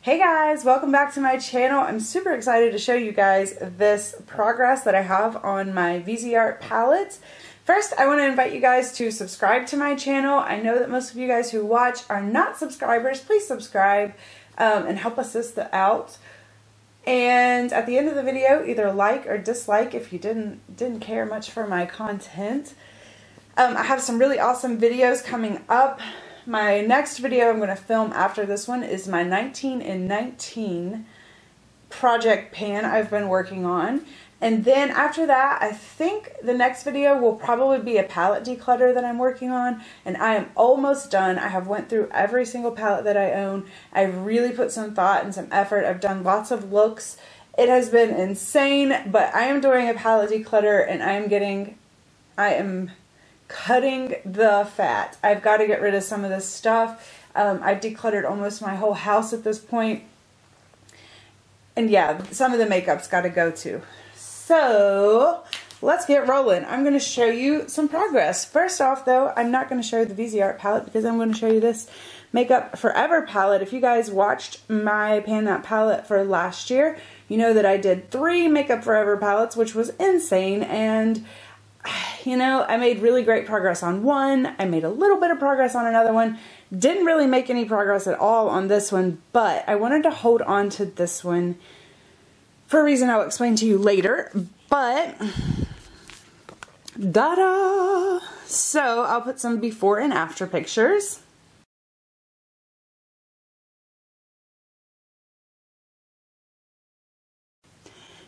Hey guys, welcome back to my channel. I'm super excited to show you guys this progress that I have on my VIseart palette. First, I want to invite you guys to subscribe to my channel. I know that most of you guys who watch are not subscribers. Please subscribe and help us out. And at the end of the video, either like or dislike if you didn't care much for my content. I have some really awesome videos coming up. My next video I'm going to film after this one is my 19 in 19 project pan I've been working on. And then after that, I think the next video will probably be a palette declutter that I'm working on. And I am almost done. I have went through every single palette that I own. I've really put some thought and some effort. I've done lots of looks. It has been insane, but I am doing a palette declutter and I am cutting the fat. I've got to get rid of some of this stuff. I've decluttered almost my whole house at this point. And yeah, some of the makeup's got to go too. So let's get rolling. I'm going to show you some progress. First off though, I'm not going to show you the VIseart palette because I'm going to show you this Makeup Forever palette. If you guys watched my Pan That palette for last year, you know that I did 3 Makeup Forever palettes, which was insane. And you know, I made really great progress on one. I made a little bit of progress on another one. Didn't really make any progress at all on this one, but I wanted to hold on to this one for a reason I'll explain to you later. But, da-da! So, I'll put some before and after pictures.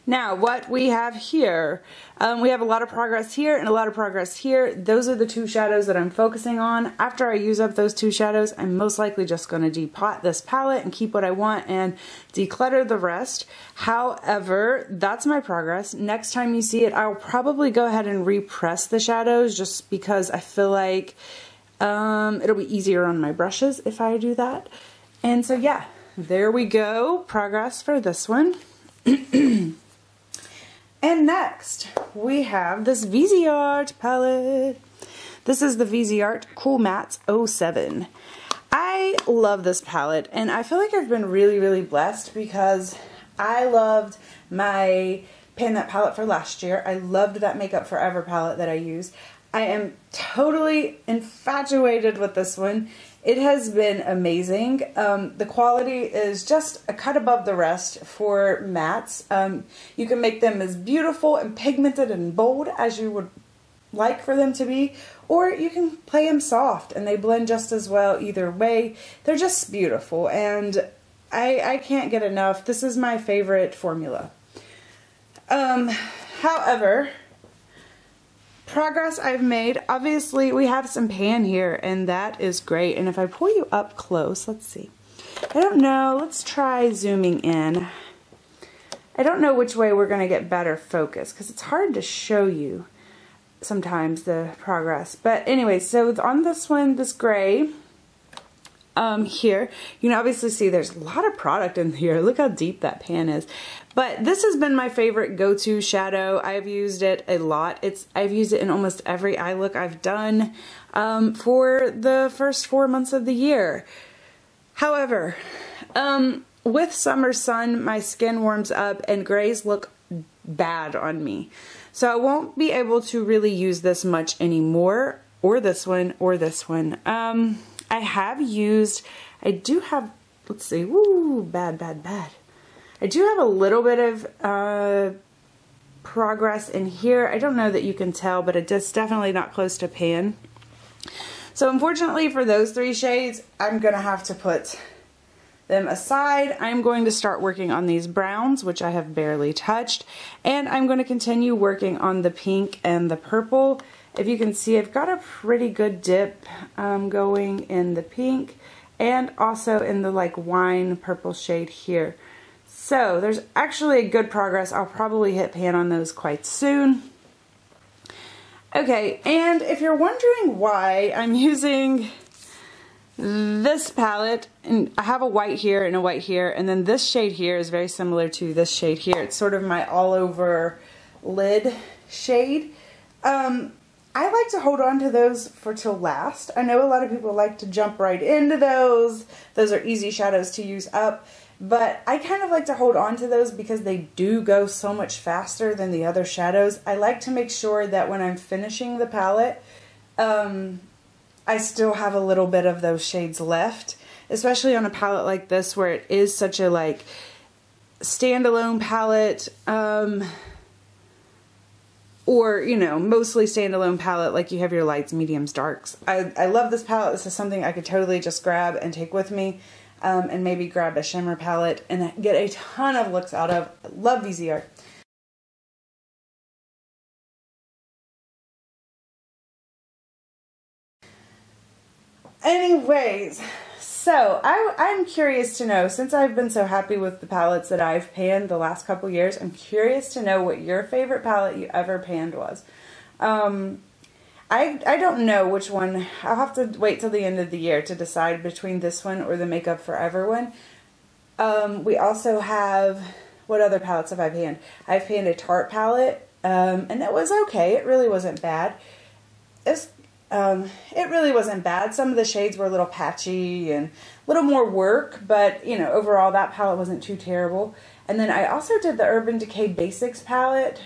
Now, what we have here, we have a lot of progress here and a lot of progress here. Those are the 2 shadows that I'm focusing on. After I use up those 2 shadows, I'm most likely just going to depot this palette and keep what I want and declutter the rest. However, that's my progress. Next time you see it, I'll probably go ahead and repress the shadows just because I feel like it'll be easier on my brushes if I do that. And so yeah, there we go. Progress for this one. And next, we have this VIseart palette. This is the VIseart Cool Matte 07. I love this palette, and I feel like I've been really blessed because I loved my Pan That palette for last year. I loved that Makeup Forever palette that I used. I am totally infatuated with this one. It has been amazing. The quality is just a cut above the rest for mattes. You can make them as beautiful and pigmented and bold as you would like for them to be, or you can play them soft and they blend just as well either way. They're just beautiful and I can't get enough. This is my favorite formula. However, progress I've made, obviously we have some pan here and that is great. And if I pull you up close, let's see. I don't know, let's try zooming in. I don't know which way we're going to get better focus because it's hard to show you sometimes the progress. But anyway, so on this one, this gray here, you can obviously see there's a lot of product in here. Look how deep that pan is. But this has been my favorite go-to shadow. I've used it a lot. I've used it in almost every eye look I've done for the first 4 months of the year. However, with summer sun, my skin warms up and grays look bad on me. So I won't be able to really use this much anymore, or this one, or this one. I do have, let's see, woo, bad. I do have a little bit of progress in here. I don't know that you can tell, but it's definitely not close to pan. So unfortunately for those 3 shades, I'm going to have to put them aside. I'm going to start working on these browns, which I have barely touched, and I'm going to continue working on the pink and the purple. If you can see, I've got a pretty good dip going in the pink and also in the like wine purple shade here. So there's actually a good progress. I'll probably hit pan on those quite soon. Okay, and if you're wondering why I'm using this palette, and I have a white here and a white here, and then this shade here is very similar to this shade here. It's sort of my all over lid shade. I like to hold on to those for till last. I know a lot of people like to jump right into those. Those are easy shadows to use up. But I kind of like to hold on to those because they do go so much faster than the other shadows. I like to make sure that when I'm finishing the palette, I still have a little bit of those shades left. Especially on a palette like this where it is such a like standalone palette. Or, you know, mostly standalone palette, like you have your lights, mediums, darks. I love this palette. This is something I could totally just grab and take with me. And maybe grab a shimmer palette and get a ton of looks out of. I love VIseart. Anyways, so I'm curious to know, since I've been so happy with the palettes that I've panned the last couple years, I'm curious to know what your favorite palette you ever panned was. I don't know which one. I'll have to wait till the end of the year to decide between this one or the Makeup Forever one. We also have, what other palettes have I panned? I've panned a Tarte palette, and it was okay. It really wasn't bad. It really wasn't bad. Some of the shades were a little patchy and a little more work, but you know, overall that palette wasn't too terrible. And then I also did the Urban Decay Basics palette.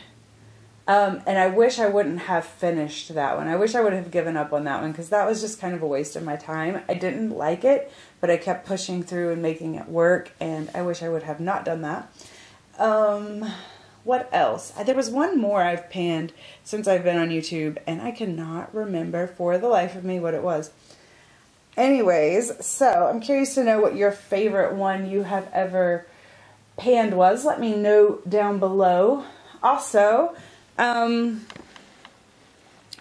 And I wish I wouldn't have finished that one. I wish I would have given up on that one because that was just kind of a waste of my time. I didn't like it, but I kept pushing through and making it work, and I wish I would have not done that. What else? There was one more I've panned since I've been on YouTube, and I cannot remember for the life of me what it was. Anyways, so I'm curious to know what your favorite one you have ever panned was. Let me know down below. Also, let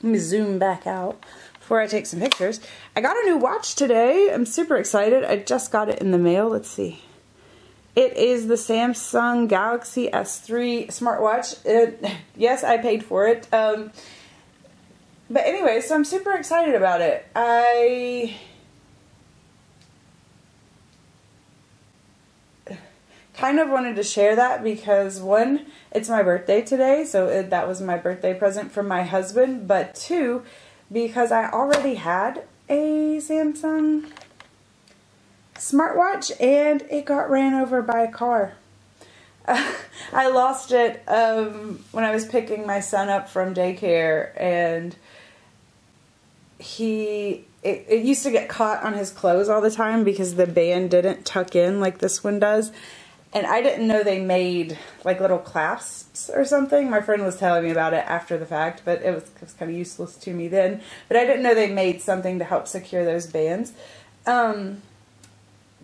me zoom back out before I take some pictures. I got a new watch today. I'm super excited. I just got it in the mail. Let's see. It is the Samsung Galaxy S3 smartwatch. Yes, I paid for it. But anyway, so I'm super excited about it. I kind of wanted to share that because, one, it's my birthday today, so that was my birthday present from my husband, but two, because I already had a Samsung smartwatch and it got ran over by a car. I lost it when I was picking my son up from daycare, and it used to get caught on his clothes all the time because the band didn't tuck in like this one does. And I didn't know they made like little clasps or something. My friend was telling me about it after the fact, but it was kind of useless to me then. But I didn't know they made something to help secure those bands.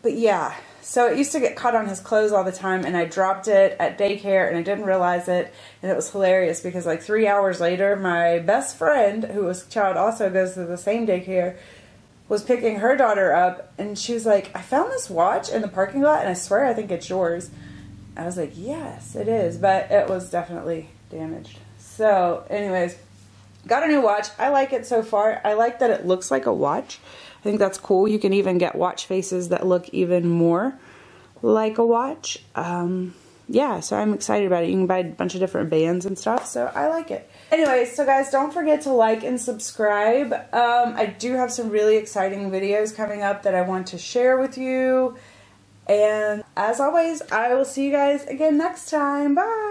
But yeah, so it used to get caught on his clothes all the time, and I dropped it at daycare and I didn't realize it. And it was hilarious because like 3 hours later, my best friend, who was child also goes to the same daycare, was picking her daughter up, and she was like, I found this watch in the parking lot, and I swear I think it's yours. I was like, yes, it is, but it was definitely damaged. So, anyways, got a new watch. I like it so far. I like that it looks like a watch. I think that's cool. You can even get watch faces that look even more like a watch. Yeah, so I'm excited about it. You can buy a bunch of different bands and stuff, so I like it. Anyways, so guys, don't forget to like and subscribe. I do have some really exciting videos coming up that I want to share with you. And as always, I will see you guys again next time. Bye!